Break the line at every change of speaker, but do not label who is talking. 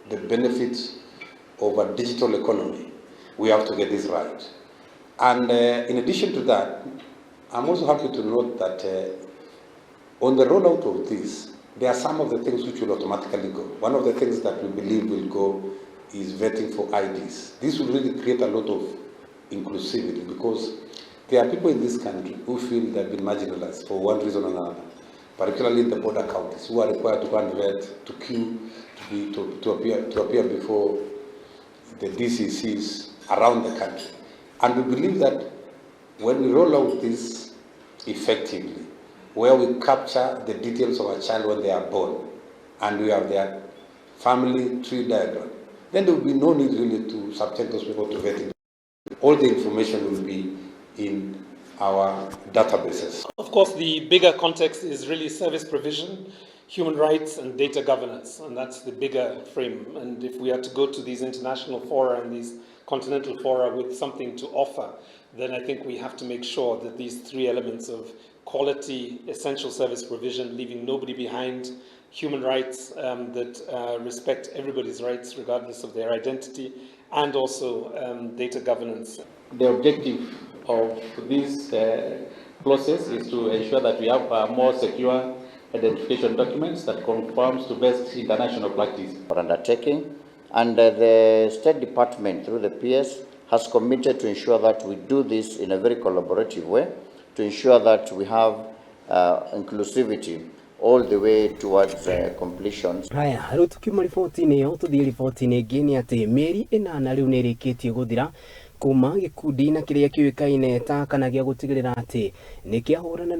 the benefits of a digital economy, we have to get this right. And in addition to that, I'm also happy to note that on the rollout of this, there are some of the things which will automatically go. One of the things that we believe will go is vetting for IDs. This will really create a lot of inclusivity because there are people in this country who feel they've been marginalized for one reason or another, particularly in the border counties, who are required to go and vet, to queue, to appear before the DCCs around the country. And we believe that when we roll out this effectively, where we capture the details of a child when they are born, and we have their family tree diagram, then there will be no need really to subject those people to vetting. All the information will be in our databases.
Of course, the bigger context is really service provision, human rights, and data governance, and that's the bigger frame. And if we are to go to these international fora and these continental fora with something to offer, then I think we have to make sure that these three elements of quality, essential service provision, leaving nobody behind, human rights that respect everybody's rights regardless of their identity, and also data governance.
The objective of this process is to ensure that we have more secure identification documents that conforms to best international practice.
For undertaking, and the State Department through the PS has committed to ensure that we do this in a very collaborative way, to ensure that we have inclusivity all the way towards completion.
Haya, riu tukiuma riboti-inĩ ĩyo tuthie riboti-inĩ ĩngĩ nĩ atĩ mĩeri ĩnana rĩu nĩ ĩrĩkĩtie gũthira kuma gĩkundi na kĩrĩa kĩũĩkaine ta kana gĩa gũtigĩrĩra atĩ nĩ kĩahũrana